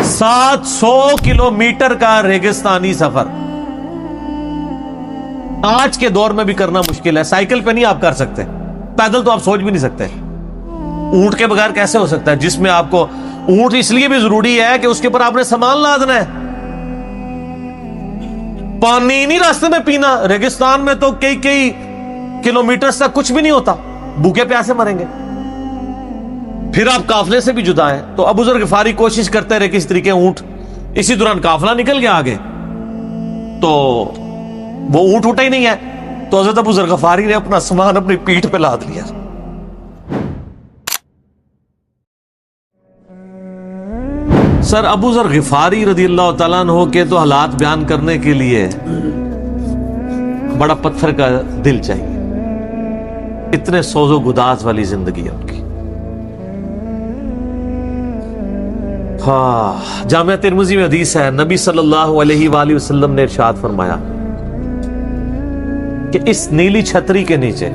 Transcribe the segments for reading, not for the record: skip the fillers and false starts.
700 kilometre کا ریگستانی سفر آج کے دور میں بھی کرنا مشکل ہے. سائیکل پہ نہیں آپ کر سکتے, پیدل تو آپ سوچ بھی نہیں سکتے. اونٹ کے بغیر کیسے ہو سکتا ہے, جس میں آپ کو اونٹ اس لیے بھی ضروری ہے کہ اس کے اوپر آپ نے سامان لادنا ہے. پانی نہیں راستے میں پینا. ریگستان میں تو کئی کلومیٹر تک کچھ بھی نہیں ہوتا, بھوکے پیاسے مریں گے. پھر آپ قافلے سے بھی جدا ہیں. تو ابو ذر غفاری کوشش کرتے رہے کس طریقے اونٹ, اسی دوران قافلہ نکل گیا آگے, تو وہ اونٹ اٹھا ہی نہیں ہے. تو حضرت ابو ذر غفاری نے اپنا سامان اپنی پیٹھ پہ لاد لیا. سر ابو ذر غفاری رضی اللہ تعالیٰ عنہ کے تو حالات بیان کرنے کے لیے بڑا پتھر کا دل چاہیے. اتنے سوز و گداز والی زندگی ہے ان کی. جامعہ ترمذی میں حدیث ہے, نبی صلی اللہ علیہ وآلہ وسلم نے ارشاد فرمایا کہ اس نیلی چھتری کے نیچے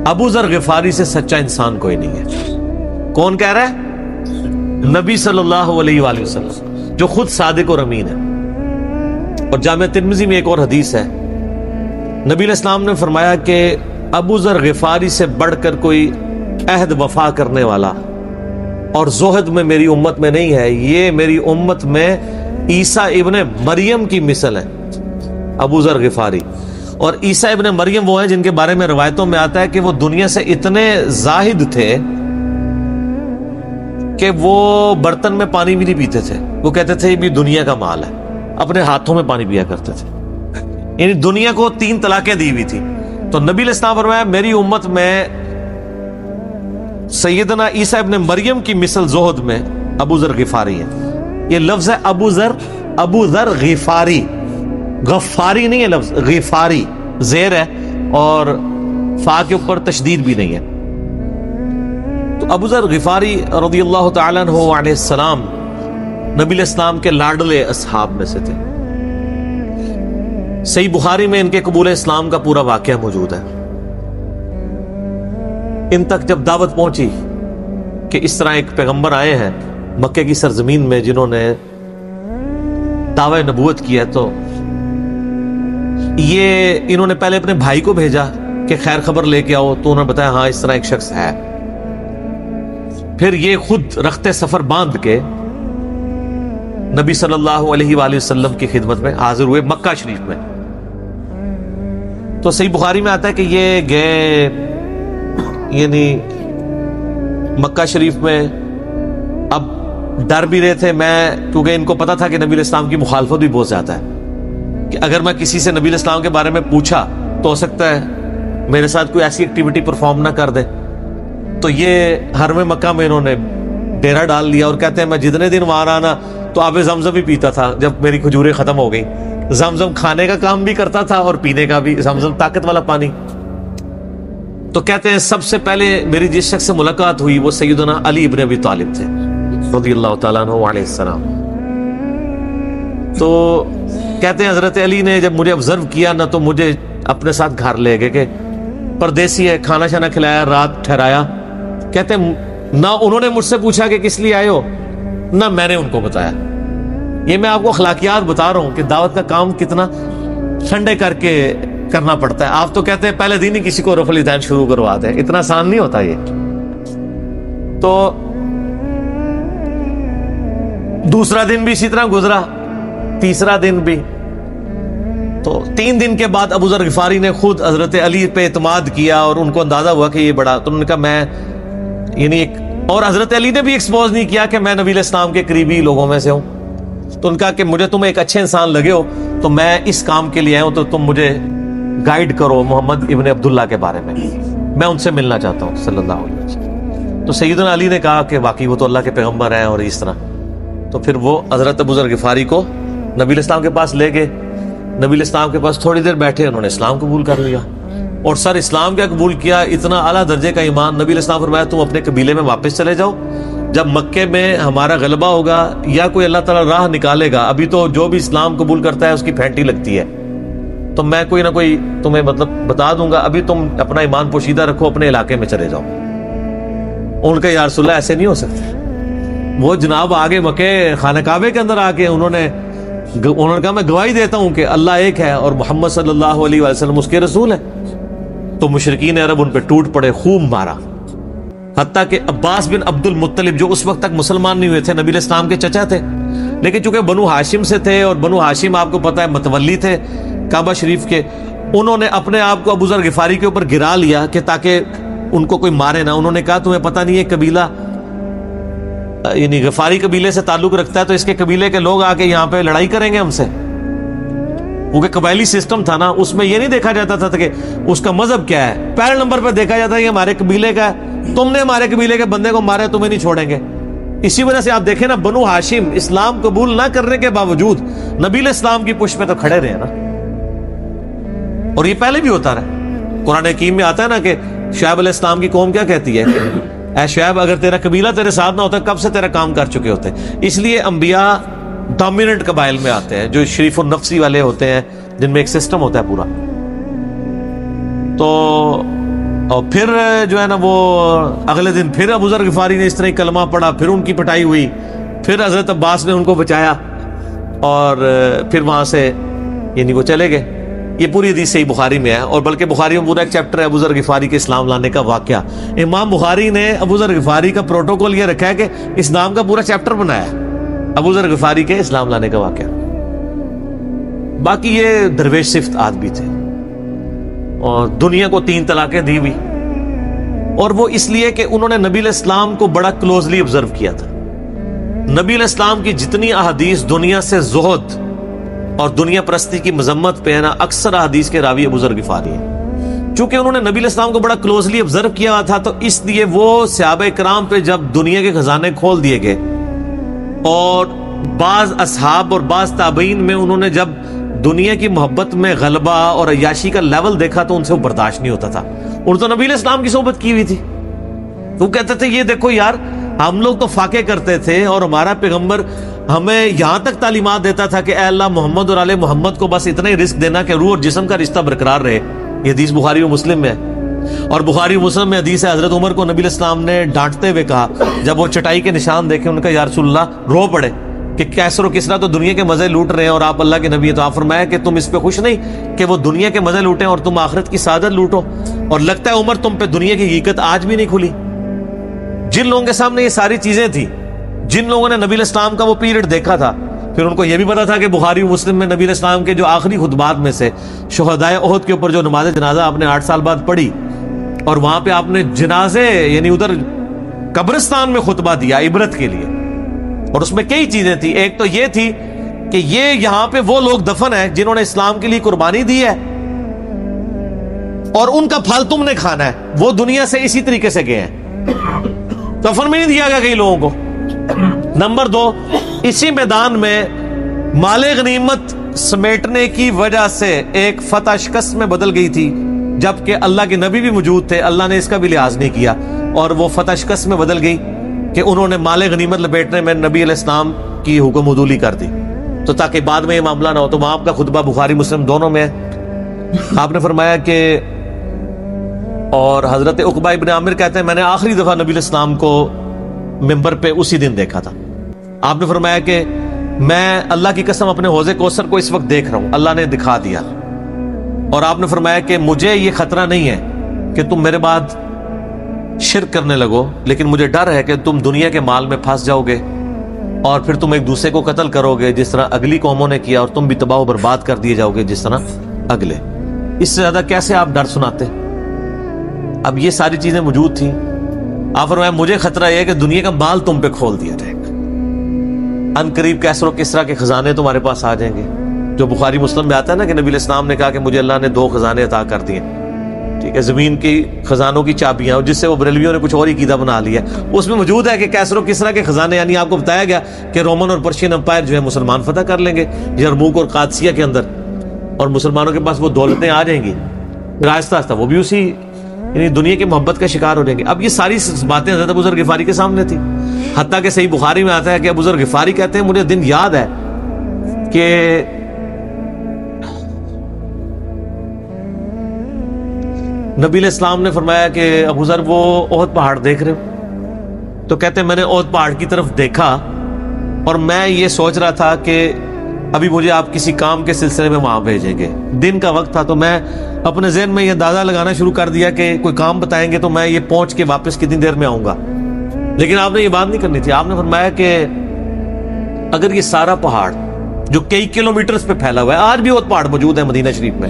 ابو ذر غفاری سے سچا انسان کوئی نہیں ہے. کون کہہ رہا ہے؟ نبی صلی اللہ علیہ وآلہ وسلم, جو خود صادق اور امین ہے. اور جامعہ ترمذی میں ایک اور حدیث ہے, نبی علیہ السلام نے فرمایا کہ ابو ذر غفاری سے بڑھ کر کوئی عہد وفا کرنے والا اور زہد میں میری امت میں نہیں ہے. یہ میری امت میں عیسیٰ ابن مریم کی مثل ہے, ابو ذر غفاری. اور عیسیٰ ابن مریم وہ ہیں جن کے بارے میں روایتوں میں آتا ہے کہ وہ دنیا سے اتنے زاہد تھے کہ وہ برتن میں پانی بھی نہیں پیتے تھے. وہ کہتے تھے یہ بھی دنیا کا مال ہے, اپنے ہاتھوں میں پانی پیا کرتے تھے. یعنی دنیا کو 3 طلاقیں دی ہوئی تھی. تو نبی علیہ السلام فرمایا میری امت میں سیدنا عیسیٰ ابن مریم کی مثل زہد میں ابو ذر غفاری ہے. یہ لفظ ہے ابو ذر غفاری, غفاری نہیں ہے لفظ, غفاری زیر ہے اور فا کے اوپر تشدید بھی نہیں ہے. تو ابو ذر غفاری رضی اللہ تعالیٰ عنہ علیہ السلام نبی علیہ السلام کے لاڈلے اصحاب میں سے تھے. صحیح بخاری میں ان کے قبول اسلام کا پورا واقعہ موجود ہے. ان تک جب دعوت پہنچی کہ اس طرح ایک پیغمبر آئے ہیں مکے کی سرزمین میں جنہوں نے دعوی نبوت کیا, تو یہ انہوں نے پہلے اپنے بھائی کو بھیجا کہ خیر خبر لے کے آؤ. تو انہوں نے بتایا ہاں اس طرح ایک شخص ہے. پھر یہ خود رخت سفر باندھ کے نبی صلی اللہ علیہ وآلہ وسلم کی خدمت میں حاضر ہوئے مکہ شریف میں. تو صحیح بخاری میں آتا ہے کہ یہ گئے, یعنی مکہ شریف میں. اب ڈر بھی رہے تھے, میں کیونکہ ان کو پتا تھا کہ نبی علیہ السلام کی مخالفت بھی بہت زیادہ ہے, کہ اگر میں کسی سے نبی علیہ السلام کے بارے میں پوچھا تو ہو سکتا ہے میرے ساتھ کوئی ایسی ایکٹیویٹی پرفارم نہ کر دے. تو یہ حرم مکہ میں انہوں نے ڈیرا ڈال لیا اور کہتے ہیں میں جتنے دن وہاں رہا نا تو آب زمزم بھی پیتا تھا. جب میری کھجوریں ختم ہو گئی, زمزم کھانے کا کام بھی کرتا تھا اور پینے کا بھی, زمزم طاقت والا پانی. تو کہتے ہیں سب سے پہلے میری جس شخص سے ملاقات ہوئی وہ سیدنا علی ابن ابی طالب تھے رضی اللہ تعالیٰ عنہ علیہ السلام. تو کہتے ہیں حضرت علی نے جب مجھے آبزرو کیا نہ تو مجھے اپنے ساتھ گھر لے گئے, کہ پردیسی ہے, کھانا شانا کھلایا, رات ٹھہرایا. کہتے ہیں نہ انہوں نے مجھ سے پوچھا کہ کس لیے آئے ہو, نہ میں نے ان کو بتایا. یہ میں آپ کو اخلاقیات بتا رہا ہوں کہ دعوت کا کام کتنا ٹھنڈے کر کے کرنا پڑتا ہے. آپ تو کہتے ہیں پہلے دن ہی کسی کو رفع الیدین شروع کرواتے ہیں, اتنا آسان نہیں ہوتا یہ. تو دوسرا دن بھی اسی طرح گزرا, تیسرا دن بھی. تو 3 دن کے بعد ابو ذر غفاری نے خود حضرت علی پہ اعتماد کیا اور ان کو اندازہ ہوا کہ یہ بڑا. تو انہوں نے کہا میں یعنی ایک, اور حضرت علی نے بھی ایکسپوز نہیں کیا کہ میں نبی علیہ السلام کے قریبی لوگوں میں سے ہوں. تو ان کا کہ مجھے تم ایک اچھے انسان لگے ہو تو میں اس کام کے لیے آیا ہوں, تو تم مجھے گائیڈ کرو محمد ابن عبداللہ کے بارے میں ان سے ملنا چاہتا ہوں صلی اللہ علیہ وسلم. تو سیدنا علی نے کہا کہ واقعی وہ تو اللہ کے پیغمبر ہیں اور اس طرح. تو پھر وہ حضرت ابو ذر غفاری کو نبی علیہ السلام کے پاس لے گئے. نبی علیہ السلام کے پاس تھوڑی دیر بیٹھے, انہوں نے اسلام قبول کر لیا. اور سر اسلام کیا قبول کیا, اتنا اعلیٰ درجے کا ایمان. نبی علیہ السلام فرمایا تم اپنے قبیلے میں واپس چلے جاؤ, جب مکے میں ہمارا غلبہ ہوگا یا کوئی اللہ تعالیٰ راہ نکالے گا, ابھی تو جو بھی اسلام قبول کرتا ہے اس کی پھینٹی لگتی ہے, تو میں کوئی نہ کوئی تمہیں مطلب بتا دوں گا, ابھی تم اپنا ایمان پوشیدہ رکھو, اپنے علاقے میں چلے جاؤ. ان کا یا رسول اللہ ایسے نہیں ہو سکتا, وہ جناب آگے مکے خانہ کعبے کے اندر آ کے انہوں نے کہا میں گواہی دیتا ہوں کہ اللہ ایک ہے اور محمد صلی اللہ علیہ وسلم اس کے رسول ہیں. تو مشرکین عرب ان پہ ٹوٹ پڑے، خوب مارا. حتیٰ کہ عباس بن عبد المطلب جو اس وقت تک مسلمان نہیں ہوئے تھے، نبی علیہ السلام کے چچا تھے، لیکن چونکہ بنو ہاشم سے تھے اور بنو ہاشم آپ کو پتا ہے متولی تھے کعبہ شریف کے، انہوں نے اپنے آپ کو ابو ذر غفاری کے اوپر گرا لیا کہ تاکہ ان کو کوئی مارے نہ. انہوں نے کہا تمہیں پتہ نہیں ہے قبیلہ یعنی غفاری قبیلے سے تعلق رکھتا ہے تو اس کے قبیلے کے لوگ آ کے یہاں پہ لڑائی کریں گے ہم سے. کیونکہ قبائلی سسٹم تھا نا، اس میں یہ نہیں دیکھا جاتا تھا کہ اس کا مذہب کیا ہے، پہلے نمبر پہ دیکھا جاتا ہے یہ ہمارے قبیلے کا ہے، تم نے ہمارے قبیلے کے بندے کو مارا، تمہیں نہیں چھوڑیں گے. اسی وجہ سے آپ دیکھیں نا، بنو ہاشم اسلام قبول نہ کرنے کے باوجود نبی علیہ السلام کی پشت پہ تو کھڑے رہے نا. اور یہ پہلے بھی ہوتا رہا. قرآن حکیم میں آتا ہے نا کہ شعیب علیہ السلام کی قوم کیا کہتی ہے، اے شعیب اگر تیرا قبیلہ تیرے ساتھ نہ ہوتا کب سے تیرا کام کر چکے ہوتے. اس لیے انبیاء ڈومیننٹ قبائل میں آتے ہیں جو شریف النفسی والے ہوتے ہیں، جن میں ایک سسٹم ہوتا ہے پورا. تو اور پھر جو ہے نا وہ اگلے دن پھر ابو ذر غفاری نے اس طرح کلمہ پڑھا، پھر ان کی پٹائی ہوئی، پھر حضرت عباس نے ان کو بچایا اور پھر وہاں سے یعنی وہ چلے گئے. یہ پوری حدیث صحیح بخاری میں ہے، اور بلکہ بخاری میں پورا ایک چیپٹر ہے ابو ذر غفاری کے اسلام لانے کا واقعہ. امام بخاری نے ابو ذر غفاری کا پروٹوکول یہ رکھا ہے کہ اسلام کا پورا چیپٹر بنایا ہے ابو ذر غفاری کے اسلام لانے کا واقعہ. باقی یہ درویش صفت آدمی تھے اور دنیا کو 3 طلاقیں دی ہوئی، اور وہ اس لیے کہ انہوں نے نبی علیہ السلام کو بڑا کلوزلی آبزرو کیا تھا. نبی علیہ السلام کی جتنی احادیث دنیا سے زہد اور دنیا پرستی کی مذمت پہ ہے نا، اکثر احادیث کے راوی ابو ذر غفاری ہیں. چونکہ انہوں نے نبی علیہ السلام کو بڑا کلوزلی آبزرو کیا ہوا تھا، تو اس لیے وہ صحابہ کرام پہ جب دنیا کے خزانے کھول دیے گئے، اور بعض اصحاب اور بعض تابعین میں انہوں نے جب دنیا کی محبت میں غلبہ اور عیاشی کا لیول دیکھا تو ان سے وہ برداشت نہیں ہوتا تھا. انہوں تو نبی علیہ السلام کی صحبت کی ہوئی تھی، وہ کہتے تھے یہ دیکھو یار، ہم لوگ تو فاقے کرتے تھے اور ہمارا پیغمبر ہمیں یہاں تک تعلیمات دیتا تھا کہ اے اللہ محمد اور آل محمد کو بس اتنا ہی رزق دینا کہ روح اور جسم کا رشتہ برقرار رہے. یہ حدیث بخاری و مسلم میں ہے، اور بخاری و مسلم میں حدیث ہے حضرت عمر کو نبی علیہ السلام نے ڈانٹتے ہوئے کہا، جب وہ چٹائی کے نشان دیکھے ان کا یا رسول اللہ رو پڑے کہ کیسر و کسرا تو دنیا کے مزے لوٹ رہے ہیں اور آپ اللہ کے نبی ہیں. تو آپ فرمایا کہ تم اس پہ خوش نہیں کہ وہ دنیا کے مزے لوٹیں اور تم آخرت کی سعادت لوٹو. اور لگتا ہے عمر تم پہ دنیا کی حقیقت آج بھی نہیں کھلی. جن لوگوں کے سامنے یہ ساری چیزیں تھی، جن لوگوں نے نبی علیہ السلام کا وہ پیریڈ دیکھا تھا، پھر ان کو یہ بھی پتا تھا کہ بخاری و مسلم میں نبی علیہ السلام کے جو آخری خطبات میں سے شہدائے احد کے اوپر جو نماز جنازہ آپ نے 8 سال بعد پڑھی، اور وہاں پہ آپ نے جنازے یعنی ادھر قبرستان میں خطبہ دیا عبرت کے لیے. اور اس میں کئی چیزیں تھی. ایک تو یہ تھی کہ یہ یہاں پہ وہ لوگ دفن ہیں جنہوں نے اسلام کے لیے قربانی دی ہے، اور ان کا پھل تم نے کھانا ہے. وہ دنیا سے اسی طریقے سے گئے ہیں، دفن میں نہیں دیا گیا کئی لوگوں کو. نمبر 2، اسی میدان میں مال غنیمت سمیٹنے کی وجہ سے ایک فتح شکست میں بدل گئی تھی، جبکہ اللہ کے نبی بھی موجود تھے. اللہ نے اس کا بھی لحاظ نہیں کیا اور وہ فتح شکست میں بدل گئی کہ انہوں نے مال غنیمت لپیٹنے میں نبی علیہ السلام کی حکم عدولی کر دی، تو تاکہ بعد میں یہ معاملہ نہ ہو. تو وہاں آپ کا خطبہ بخاری مسلم دونوں میں ہے. آپ نے فرمایا کہ اور حضرت عقبہ ابن عامر کہتے ہیں میں نے آخری دفعہ نبی علیہ السلام کو ممبر پہ اسی دن دیکھا تھا. آپ نے فرمایا کہ میں اللہ کی قسم اپنے حوض کوثر کو اس وقت دیکھ رہا ہوں، اللہ نے دکھا دیا. اور آپ نے فرمایا کہ مجھے یہ خطرہ نہیں ہے کہ تم میرے بعد شرک کرنے لگو، لیکن مجھے ڈر ہے کہ تم دنیا کے مال میں پھنس جاؤ گے اور پھر تم ایک دوسرے کو قتل کرو گے جس طرح اگلی قوموں نے کیا، اور تم بھی تباہ و برباد کر دیے جاؤ گے جس طرح اگلے. اس سے زیادہ کیسے آپ ڈر سناتے؟ اب یہ ساری چیزیں موجود تھیں. آپ فرمایا مجھے خطرہ یہ ہے کہ دنیا کا مال تم پہ کھول دیا جائے گا، ان قریب کیسر و کسرا کے خزانے تمہارے پاس آ جائیں گے. جو بخاری مسلم میں آتا ہے نا کہ نبی علیہ السلام نے کہا کہ مجھے اللہ نے 2 خزانے عطا کر دیے، ٹھیک ہے، زمین کی خزانوں کی چابیاں، اور جس سے وہ بریلویوں نے کچھ اور ہی قیدہ بنا لیا. اس میں موجود ہے کہ کیسر و کسرا کے خزانے، یعنی آپ کو بتایا گیا کہ رومن اور پرشین امپائر جو ہے مسلمان فتح کر لیں گے یرموک اور قادسیہ کے اندر، اور مسلمانوں کے پاس وہ دولتیں آ جائیں گی. آہستہ آہستہ وہ بھی اسی یعنی دنیا کی محبت کا شکار ہو جائیں گے. اب یہ ساری باتیں حضرت ابو ذر غفاری کے سامنے تھی. حتیٰ کہ صحیح بخاری میں آتا ہے کہ ابو ذر غفاری کہتے ہیں مجھے دن یاد ہے کہ نبی علیہ السلام نے فرمایا کہ ابو ذر وہ احد پہاڑ دیکھ رہے ہو؟ تو کہتے ہیں میں نے احد پہاڑ کی طرف دیکھا اور میں یہ سوچ رہا تھا کہ ابھی مجھے آپ کسی کام کے سلسلے میں وہاں بھیجیں گے، دن کا وقت تھا، تو میں اپنے ذہن میں یہ اندازہ لگانا شروع کر دیا کہ کوئی کام بتائیں گے تو میں یہ پہنچ کے واپس کتنی دیر میں آؤں گا. لیکن آپ نے یہ بات نہیں کرنی تھی. آپ نے فرمایا کہ اگر یہ سارا پہاڑ جو کئی کلومیٹرز پہ پھیلا ہوا ہے، آج بھی احد پہاڑ موجود ہے مدینہ شریف میں،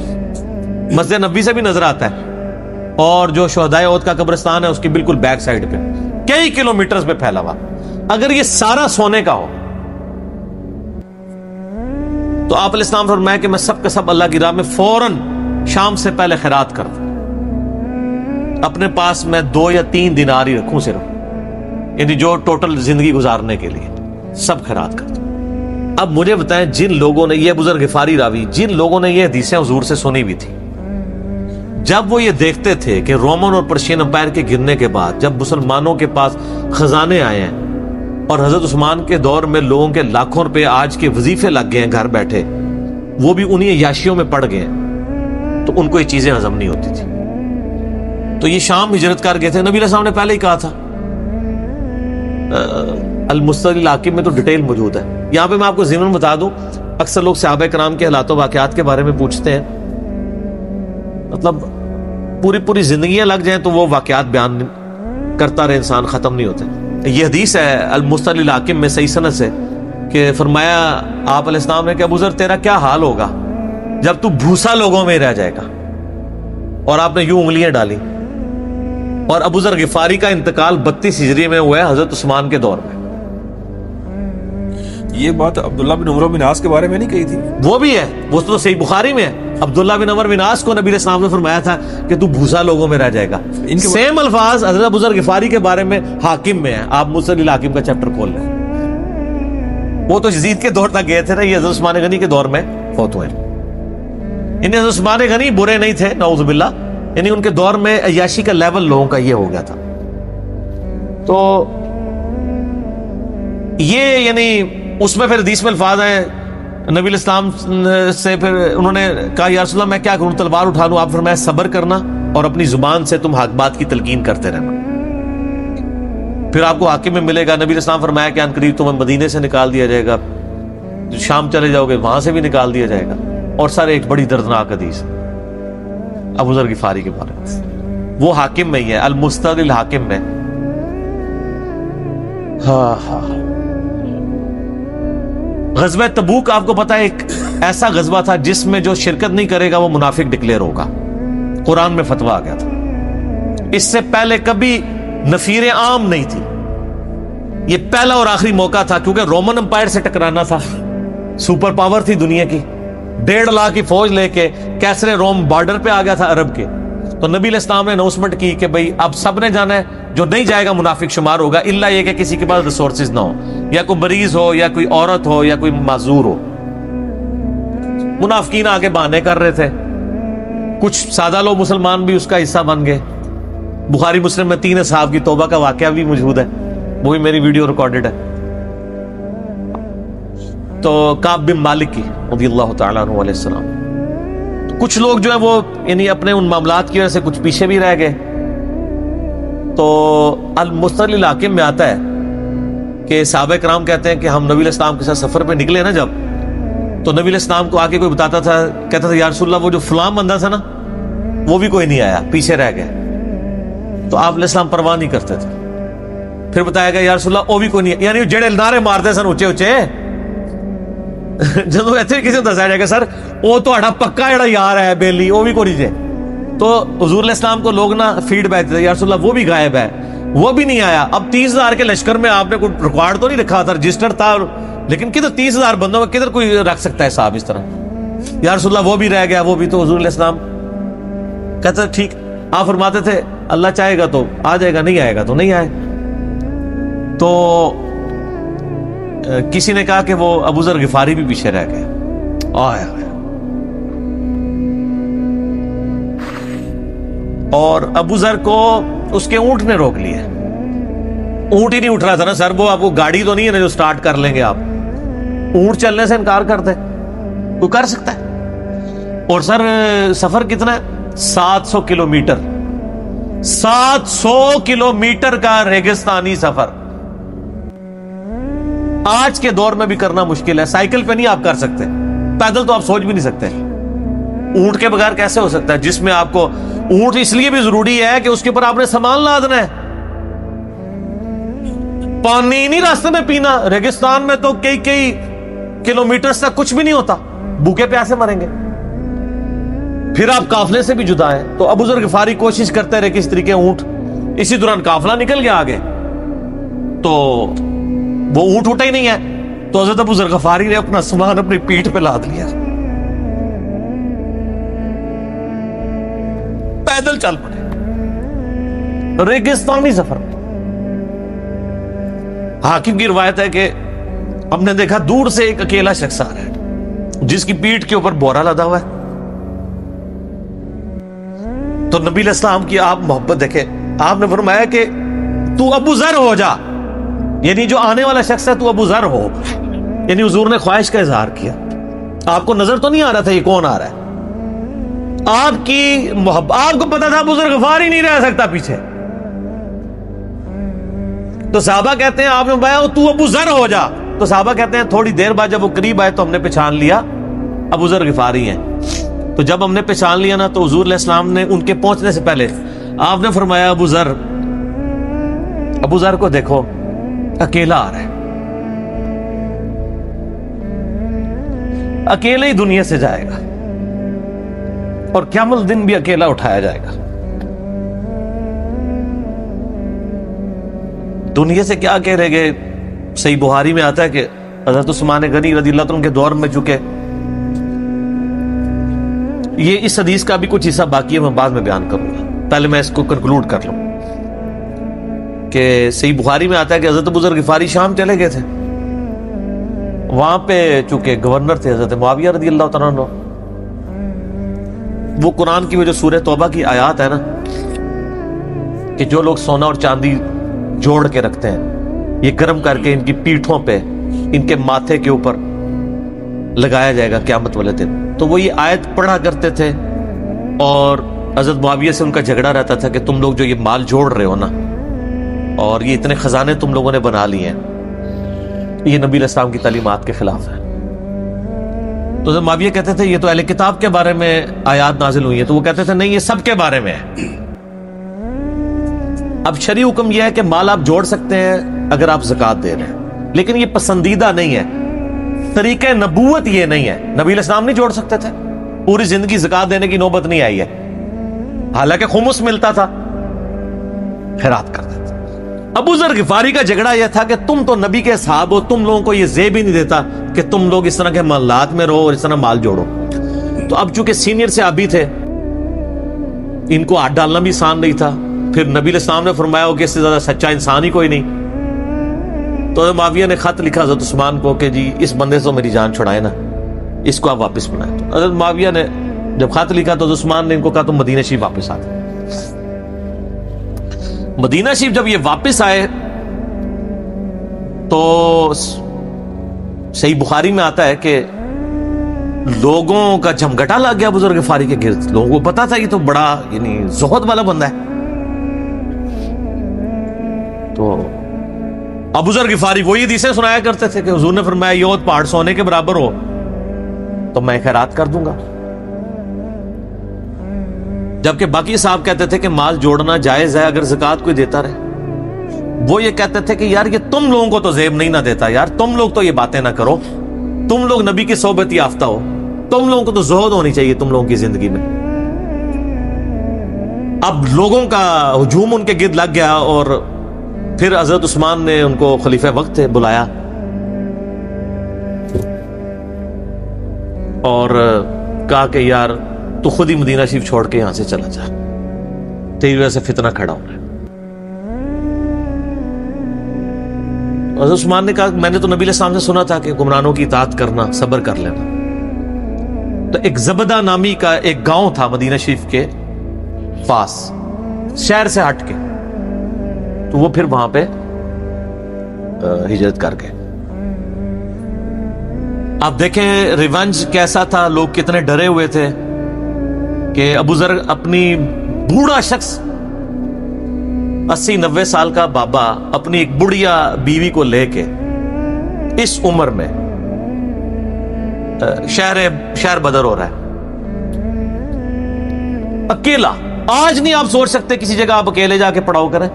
مسجد نبوی سے بھی نظر آتا ہے، اور جو شہدائے احد کا قبرستان ہے اس کی بالکل بیک سائڈ پہ کئی کلومیٹرز پہ پھیلا ہوا، اگر یہ سارا سونے کا ہو تو آپ علیہ السلام فرمایا کہ میں سب کا سب اللہ کی راہ میں فوراً شام سے پہلے خیرات کر دوں. اپنے پاس میں 2 یا 3 دینار ہی رکھوں صرف، یعنی جو ٹوٹل زندگی گزارنے کے لیے سب خیرات کر دوں. اب مجھے بتائیں، جن لوگوں نے، یہ بزرگ غفاری راوی، جن لوگوں نے یہ حدیثیں حضور سے سنی بھی تھی، جب وہ یہ دیکھتے تھے کہ رومن اور پرشین امپائر کے گرنے کے بعد جب مسلمانوں کے پاس خزانے آئے ہیں اور حضرت عثمان کے دور میں لوگوں کے لاکھوں روپے آج کے وظیفے لگ گئے ہیں گھر بیٹھے، وہ بھی انہی عیاشیوں میں پڑ گئے ہیں، تو ان کو یہ چیزیں ہضم نہیں ہوتی تھی. تو یہ شام ہجرت کر گئے تھے. نبی علیہ السلام نے پہلے ہی کہا تھا، المستدل الحاکم میں تو ڈیٹیل موجود ہے. یہاں پہ میں آپ کو ضمن بتا دوں، اکثر لوگ صحابہ کرام کے حالات و واقعات کے بارے میں پوچھتے ہیں، مطلب پوری زندگیاں لگ جائیں تو وہ واقعات بیان کرتا رہے انسان، ختم نہیں ہوتے. یہ حدیث ہے المستدل الحاکم میں صحیح سند سے کہ فرمایا آپ علیہ السلام نے کہ ابو ذر تیرا کیا حال ہوگا جب تو بھوسا لوگوں میں رہ جائے گا. اور آپ نے یوں انگلیاں ڈالی. اور ابو ذر غفاری کا انتقال 32 ہجری میں ہوا ہے حضرت عثمان کے دور میں. یہ بات عبداللہ بن عمر بن عاص کے بارے میں نہیں کہی تھی؟ وہ بھی ہے، وہ تو صحیح بخاری میں ہے. عبداللہ بن عمر بن عاص کو نبی علیہ السلام نے فرمایا تھا کہ تو بھوسا لوگوں میں رہ جائے گا. سیم الفاظ حضرت ابو ذر غفاری کے بارے میں حاکم میں ہے. آپ مستدل الحاکم کا چیپٹر کھول لیں. وہ تو یزید کے دور تک گئے تھے نا، یہ حضرت عثمان غنی کے دور میں فوت ہوئے. یعنی حضرت عثمان غنی برے نہیں تھے نعوذ باللہ، یعنی ان کے دور میں عیاشی کا لیول لوگوں کا یہ ہو گیا تھا. تو یہ یعنی اس میں پھر حدیث میں الفاظ ہیں، نبی علیہ السلام سے پھر انہوں نے کہا یا رسول اللہ میں کیا کروں، تلوار اٹھا لوں؟ آپ فرمایا صبر کرنا اور اپنی زبان سے تم حق بات کی تلقین کرتے رہنا، پھر آپ کو حاکم میں ملے گا. نبی علیہ السلام فرمایا کہ ان قریب تمہیں مدینے سے نکال دیا جائے گا، شام چلے جاؤ گے وہاں سے بھی نکال دیا جائے گا. اور سر ایک بڑی دردناک حدیث ابو ذر غفاری کے بارے میں، وہ حاکم میں ہی ہے، المستدل الحاکم میں. غزوہ تبوک آپ کو پتا ہے ایک ایسا غزوہ تھا جس میں جو شرکت نہیں کرے گا وہ منافق ڈکلیئر ہوگا. قرآن میں فتویٰ آ گیا تھا. اس سے پہلے کبھی نفیر عام نہیں تھی، یہ پہلا اور آخری موقع تھا، کیونکہ رومن امپائر سے ٹکرانا تھا، سپر پاور تھی دنیا کی، 1.5 لاکھ کی فوج لے کے کیسرے روم بارڈر پہ آ گیا تھا عرب کے. تو نبی علیہ السلام نے اناؤنسمنٹ کی کہ بھئی اب سب نے جانا ہے، جو نہیں جائے گا منافق شمار ہوگا، الا یہ کہ کسی کے پاس ریسورسز نہ ہو، یا کوئی مریض ہو، یا کوئی عورت ہو، یا کوئی معذور ہو. منافقین آگے بہانے کر رہے تھے. کچھ سادہ لوگ مسلمان بھی اس کا حصہ بن گئے. بخاری مسلم میں 3 اصحاب کی توبہ کا واقعہ بھی موجود ہے، وہ بھی میری ویڈیو ریکارڈڈ ہے. تو کعب بن مالک کی رضی اللہ تعالیٰ عنہ علیہ السلام، کچھ لوگ جو ہیں وہ یعنی اپنے ان معاملات کی وجہ سے کچھ پیچھے بھی رہ گئے. تو المستدل الحاکم میں آتا ہے کہ صحابہ کرام کہتے ہیں کہ ہم نبی علیہ السلام کے ساتھ سفر پہ نکلے نا جب، تو نبی علیہ السلام کو آگے کوئی بتاتا تھا، کہتا تھا یا رسول اللہ وہ جو فلاں بندہ تھا نا وہ بھی کوئی نہیں آیا، پیچھے رہ گئے. تو آپ علیہ السلام پرواہ نہیں کرتے تھے. پھر بتایا گیا یا رسول اللہ وہ بھی کوئی نہیں، یعنی جڑے نعرے مارتے سن اچھے اچھے، جدو ایتھے کسی کو دسایا جائے گا سر وہ تہاڈا پکا جڑا یار ہے بیلی وہ بھی کوئی نہیں جے، تو حضور علیہ السلام کو لوگ نا فیڈ بیک دیتے یا رسول اللہ وہ بھی غائب ہے، وہ بھی نہیں آیا. اب 30,000 کے لشکر میں آپ نے کوئی ریکارڈ تو نہیں رکھا تھا، رجسٹر تھا، لیکن کدھر 30,000 بندوں میں کدھر کوئی رکھ سکتا ہے صاحب اس طرح؟ یا رسول اللہ وہ بھی رہ گیا، وہ بھی. تو حضور علیہ السلام کہتے ٹھیک. آپ فرماتے تھے اللہ چاہے گا تو آ جائے گا، نہیں آئے گا تو نہیں آئے. تو کسی نے کہا کہ وہ ابو ذر غفاری بھی پیچھے رہ گئے. آیا اور ابو ذر کو اس کے اونٹ نے روک لیا. اونٹ ہی نہیں اٹھ رہا تھا نا سر، وہ آپ کو گاڑی تو نہیں ہے نا جو سٹارٹ کر لیں گے آپ. اونٹ چلنے سے انکار کر دے کوئی کر سکتا ہے؟ اور سر سفر کتنا ہے؟ 700 کلومیٹر. 700 کلومیٹر کا ریگستانی سفر. آج کے دور میں بھی کرنا مشکل ہے. سائیکل پہ نہیں آپ کر سکتے, پیدل تو آپ سوچ بھی نہیں سکتے. اونٹ کے بغیر کیسے ہو سکتا ہے, جس میں آپ کو اونٹ اس لیے بھی ضروری ہے کہ اس کے اوپر آپ نے سامان لادنا ہے. پانی نہیں راستے میں پینا. ریگستان میں تو کئی کلومیٹر تک کچھ بھی نہیں ہوتا, بھوکے پیاسے مریں گے. پھر آپ قافلے سے بھی جدا ہیں. تو ابو ذر غفاری کوشش کرتے رہے کس طریقے اونٹ, اسی دوران قافلہ نکل گیا آگے, تو وہ اونٹ اٹھا ہی نہیں ہے. تو حضرت ابو ذر غفاری نے اپنا سامان اپنی پیٹھ پہ لاد لیا, پیدل چل پڑے ریگستانی سفر میں. حاکم کی روایت ہے کہ ہم نے دیکھا دور سے ایک اکیلا شخص آ رہا ہے جس کی پیٹھ کے اوپر بورا لدا ہوا ہے. تو نبی علیہ السلام کی آپ محبت دیکھیں, آپ نے فرمایا کہ تو ابو ذر ہو جا, یعنی جو آنے والا شخص ہے تو ابو ذر ہو. یعنی حضور نے خواہش کا اظہار کیا. آپ کو نظر تو نہیں آ رہا تھا یہ کون آ رہا ہے, آپ کی محبت, آپ کو پتا تھا ابو ذر غفاری نہیں رہ سکتا پیچھے. تو صحابہ کہتے ہیں آپ نے بتایا تو ابو ذر ہو جا. تو صحابہ کہتے ہیں تھوڑی دیر بعد جب وہ قریب آئے تو ہم نے پہچان لیا ابو ذر غفاری ہیں. تو جب ہم نے پہچان لیا نا, تو حضور علیہ السلام نے ان کے پہنچنے سے پہلے آپ نے فرمایا ابو ذر کو دیکھو اکیلا آ رہا ہے, اکیلے ہی دنیا سے جائے گا اور قیامت الدن بھی اکیلا اٹھایا جائے گا. دنیا سے کیا کہہ رہے گے. صحیح بخاری میں آتا ہے کہ حضرت عثمان غنی رضی اللہ عنہ کے دور میں چکے, یہ اس حدیث کا بھی کچھ حصہ باقی ہے, میں بعد میں بیان کروں گا. پہلے میں اس کو کنکلوڈ کر لوں کہ صحیح بخاری میں آتا ہے کہ حضرت ابو ذر غفاری شام چلے گئے تھے. وہاں پہ چونکہ گورنر تھے حضرت معاویہ رضی اللہ تعالیٰ عنہ. وہ قرآن کی وہ جو سورہ توبہ کی آیات ہے نا, کہ جو لوگ سونا اور چاندی جوڑ کے رکھتے ہیں یہ گرم کر کے ان کی پیٹھوں پہ, ان کے ماتھے کے اوپر لگایا جائے گا قیامت والے دن. تو وہ یہ آیت پڑھا کرتے تھے اور حضرت معاویہ سے ان کا جھگڑا رہتا تھا کہ تم لوگ جو یہ مال جوڑ رہے ہو نا, اور یہ اتنے خزانے تم لوگوں نے بنا لیے ہیں, یہ نبی علیہ السلام کی تعلیمات کے خلاف ہے. تو حضرت معاویہ کہتے تھے یہ تو اہل کتاب کے بارے میں آیات نازل ہوئی ہیں. تو وہ کہتے تھے نہیں, یہ سب کے بارے میں ہے. اب شرعی حکم یہ ہے کہ مال آپ جوڑ سکتے ہیں اگر آپ زکوٰۃ دے رہے ہیں, لیکن یہ پسندیدہ نہیں ہے. طریقہ نبوت یہ نہیں ہے. نبی علیہ السلام نہیں جوڑ سکتے تھے, پوری زندگی زکوٰۃ دینے کی نوبت نہیں آئی ہے, حالانکہ خمس ملتا تھا, خیرات کرتے تھے. ابو ذر غفاری کا جھگڑا یہ تھا کہ تم تو نبی کے صحابہ ہو, تم لوگوں کو یہ زیب ہی نہیں دیتا کہ تم لوگ اس طرح کے معاملات میں رہو اور اس طرح مال جوڑو. تو اب چونکہ سینئر صحابی تھے, ان کو ہاتھ ڈالنا بھی آسان نہیں تھا. پھر نبی علیہ السلام نے فرمایا ہو کہ اس سے زیادہ سچا انسان ہی کوئی نہیں. تو معاویہ نے خط لکھا حضرت عثمان کو کہ جی اس بندے سے میری جان چھڑائے نا, اس کو آپ واپس بلائیں. تو حضرت معاویہ نے جب خط لکھا تو عثمان نے ان کو کہا تم مدینہ شریف واپس آ جاؤ. مدینہ شریف جب یہ واپس آئے تو صحیح بخاری میں آتا ہے کہ لوگوں کا جمگٹا لگ گیا ابو ذر غفاری کے گرد. لوگوں کو پتا تھا یہ تو بڑا یعنی زہد والا بندہ ہے. تو ابو ذر غفاری وہی حدیثیں سنایا کرتے تھے کہ حضور نے فرمایا یہ احد پہاڑ سونے کے برابر ہو تو میں خیرات کر دوں گا. جبکہ باقی صاحب کہتے تھے کہ مال جوڑنا جائز ہے اگر زکوٰۃ کوئی دیتا رہے. وہ یہ کہتے تھے کہ یار یہ تم لوگوں کو تو زیب نہیں نہ دیتا, یار تم لوگ تو یہ باتیں نہ کرو, تم لوگ نبی کی صحبت یافتہ ہو, تم لوگوں کو تو زہد ہونی چاہیے تم لوگوں کی زندگی میں. اب لوگوں کا ہجوم ان کے گرد لگ گیا اور پھر حضرت عثمان نے ان کو خلیفہ وقت بلایا اور کہا کہ یار تو خود ہی مدینہ شریف چھوڑ کے یہاں سے چلا جا, تیری وجہ سے فتنہ کھڑا ہونا ہے. حضرت عثمان نے کہا میں نے تو نبی علیہ السلام سے سنا تھا کہ گمراہوں کی اطاعت کرنا, صبر کر لینا. تو ایک زبدہ نامی کا ایک گاؤں تھا مدینہ شریف کے پاس, شہر سے ہٹ کے, تو وہ پھر وہاں پہ ہجرت کر گئے. آپ دیکھیں ریونج کیسا تھا, لوگ کتنے ڈرے ہوئے تھے کہ ابو ذر اپنی بوڑھا شخص 80-90 سال کا بابا اپنی ایک بڑھیا بیوی کو لے کے اس عمر میں شہر بدر ہو رہا ہے اکیلا. آج نہیں آپ سوچ سکتے کسی جگہ آپ اکیلے جا کے پڑاؤ کریں,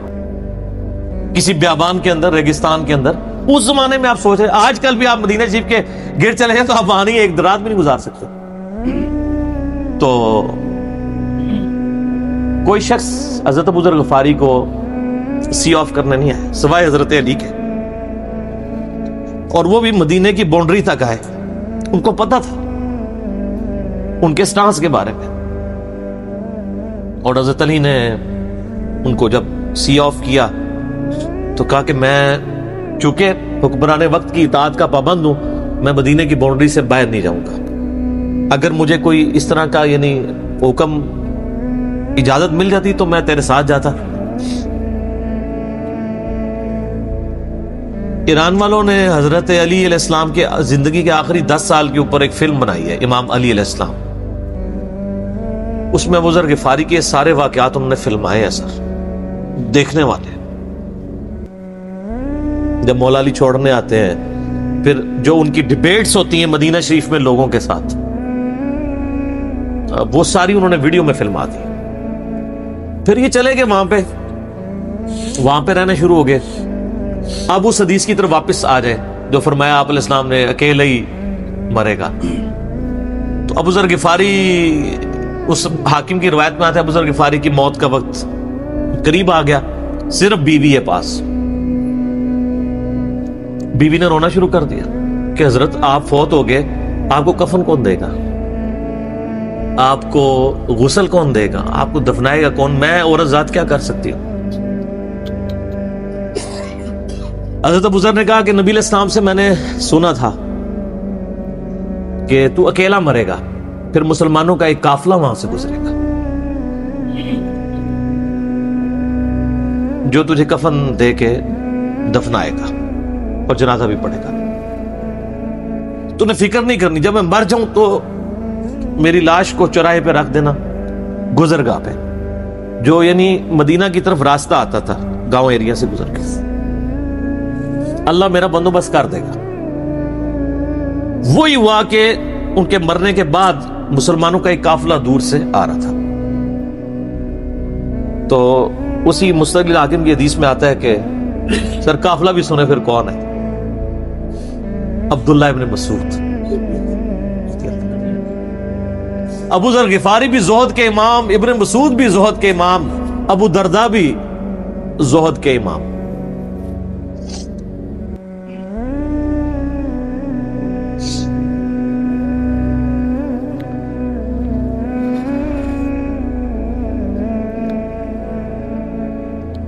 کسی بیابان کے اندر, ریگستان کے اندر. اس زمانے میں آپ سوچ رہے, آج کل بھی آپ مدینہ شریف کے گرد چلے جائیں تو آپ وہاں نہیں ایک رات بھی نہیں گزار سکتے. تو کوئی شخص حضرت ابو ذر غفاری کو سی آف کرنے نہیں آیا سوائے حضرت علی کے, اور وہ بھی مدینے کی باؤنڈری تک آئے. ان کو پتا تھا ان کے سٹانس کے بارے میں, اور حضرت علی نے ان کو جب سی آف کیا تو کہا کہ میں چونکہ حکمران وقت کی اطاعت کا پابند ہوں, میں مدینے کی باؤنڈری سے باہر نہیں جاؤں گا. اگر مجھے کوئی اس طرح کا یعنی حکم اجازت مل جاتی تو میں تیرے ساتھ جاتا. ایران والوں نے حضرت علی علیہ السلام کے زندگی کے آخری 10 سال کے اوپر ایک فلم بنائی ہے, امام علی علیہ السلام. اس میں ابو ذر غفاری کے سارے واقعات انہوں نے فلمائے ہیں سر, دیکھنے والے. جب مولا علی چھوڑنے آتے ہیں, پھر جو ان کی ڈیبیٹس ہوتی ہیں مدینہ شریف میں لوگوں کے ساتھ, وہ ساری انہوں نے ویڈیو میں فلما دی. پھر یہ چلے گئے وہاں پہ رہنا شروع ہو گئے. اب اس حدیث کی طرف واپس آ جائے جو فرمایا آپ علیہ السلام نے اکیلے ہی مرے گا. تو ابو ذر غفاری, اس حاکم کی روایت میں آتا ہے ابو ذر غفاری کی موت کا وقت قریب آ گیا, صرف بیوی ہے پاس. بیوی نے رونا شروع کر دیا کہ حضرت آپ فوت ہو گئے, آپ کو کفن کون دے گا, آپ کو غسل کون دے گا, آپ کو دفنائے گا کون, میں عورت ذات کیا کر سکتی ہوں. حضرت ابو ذر نے کہا کہ نبی علیہ السلام سے میں نے سنا تھا کہ تو اکیلا مرے گا, پھر مسلمانوں کا ایک قافلہ وہاں سے گزرے گا جو تجھے کفن دے کے دفنائے گا اور جنازہ بھی پڑھے گا. تو نے فکر نہیں کرنی, جب میں مر جاؤں تو میری لاش کو چوراہے پہ رکھ دینا, گزرگاہ پہ, جو یعنی مدینہ کی طرف راستہ آتا تھا گاؤں ایریا سے گزر کے. اللہ میرا بندوبست کر دے گا. وہی ہوا کہ ان کے مرنے کے بعد مسلمانوں کا ایک قافلہ دور سے آ رہا تھا. تو اسی مستقل حاکم کی حدیث میں آتا ہے کہ سر قافلہ بھی سنے پھر کون ہے, عبداللہ ابن مسعود. ابو ذر غفاری بھی زہد کے امام, ابن مسعود بھی زہد کے امام, ابو درداء بھی زہد کے امام.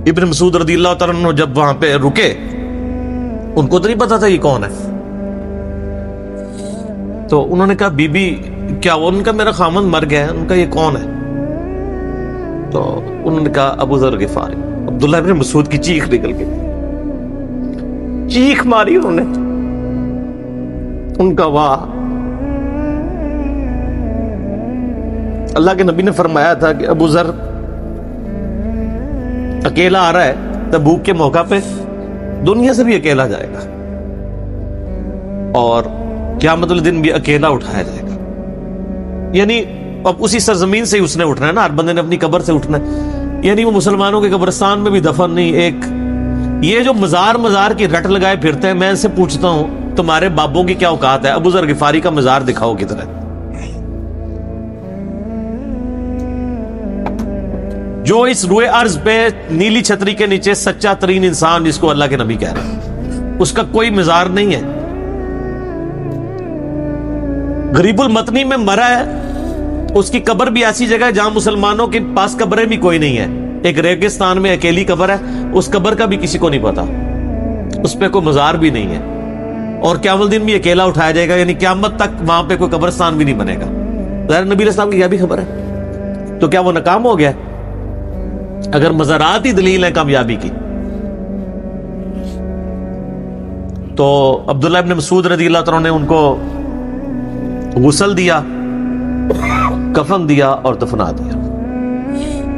ابن مسعود رضی اللہ تعالیٰ عنہ جب وہاں پہ رکے, ان کو تو نہیں پتا تھا یہ کون ہے. تو انہوں نے کہا بی بی کیا وہ, ان کا میرا خامند مر گیا ہے. ان کا یہ کون ہے؟ تو انہوں نے کہا ابو ذر غفاری. عبداللہ ابن مسعود کی چیخ نکل گئی, چیخ ماری انہوں نے. ان کا واہ, اللہ کے نبی نے فرمایا تھا کہ ابو ذر اکیلا آ رہا ہے تبوک کے موقع پہ, دنیا سے بھی اکیلا جائے گا, اور قیامت الدین بھی اکیلا اٹھایا جائے گا. یعنی اب اسی سرزمین سے ہی اس نے اٹھنا ہے نا, ہر بندے نے اپنی قبر سے اٹھنا ہے. یعنی وہ مسلمانوں کے قبرستان میں بھی دفن نہیں. ایک یہ جو مزار کی رٹ لگائے پھرتے ہیں, میں ان سے پوچھتا ہوں تمہارے بابوں کی کیا اوقات ہے, ابو ذر غفاری کا مزار دکھاؤ کدھر ہے. جو اس روئے ارض پہ نیلی چھتری کے نیچے سچا ترین انسان جس کو اللہ کے نبی کہہ رہے ہیں, اس کا کوئی مزار نہیں ہے. غریب المتنی میں مرا ہے, اس کی قبر بھی ایسی جگہ ہے جہاں مسلمانوں کے پاس قبریں بھی کوئی نہیں ہے. ایک ریگستان میں اکیلی قبر ہے, اس قبر کا بھی کسی کو نہیں پتا, اس پہ کوئی مزار بھی نہیں ہے, اور قیامت الدین بھی اکیلا اٹھایا جائے گا. یعنی قیامت تک وہاں پہ کوئی قبرستان بھی نہیں بنے گا. ظاہر نبی علیہ السلام کی کیا بھی خبر ہے, تو کیا وہ ناکام ہو گیا اگر مزارات ہی دلیل ہے کامیابی کی؟ تو عبداللہ ابن مسعود رضی اللہ تعالیٰ نے ان کو غسل دیا, کفن دیا اور دفنا دیا.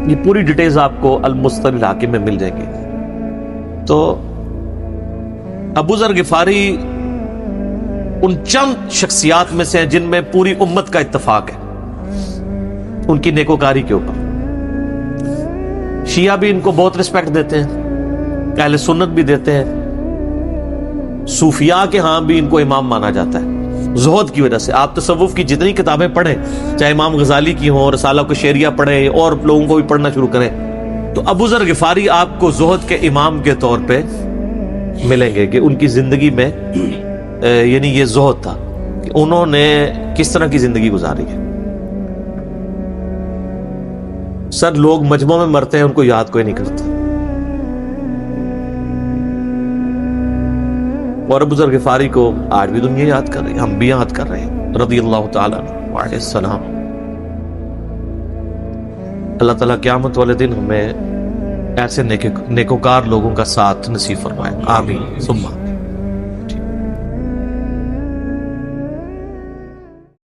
یہ پوری ڈیٹیلز آپ کو المستقل حاکم میں مل جائیں گی. تو ابو ذر غفاری ان چند شخصیات میں سے ہیں جن میں پوری امت کا اتفاق ہے ان کی نیکوکاری کے اوپر. شیعہ بھی ان کو بہت رسپیکٹ دیتے ہیں, اہل سنت بھی دیتے ہیں, صوفیاء کے ہاں بھی ان کو امام مانا جاتا ہے زہد کی وجہ سے. آپ تصوف کی جتنی کتابیں پڑھیں, چاہے امام غزالی کی ہوں, رسالہ قشیریہ پڑھیں, اور لوگوں کو بھی پڑھنا شروع کریں, تو ابو ذر غفاری آپ کو زہد کے امام کے طور پہ ملیں گے کہ ان کی زندگی میں یعنی یہ زہد تھا کہ انہوں نے کس طرح کی زندگی گزاری ہے. سر لوگ مجمع میں مرتے ہیں, ان کو یاد کوئی نہیں کرتا, اور ابو ذر غفاری کو آج بھی دنیا یاد کر رہی ہے, ہم بھی یاد کر رہے ہیں رضی اللہ تعالیٰ عنہ علیہ السلام. اللہ تعالیٰ قیامت والے دن ہمیں ایسے نیکوکار لوگوں کا ساتھ نصیب فرمائے, آمین ثم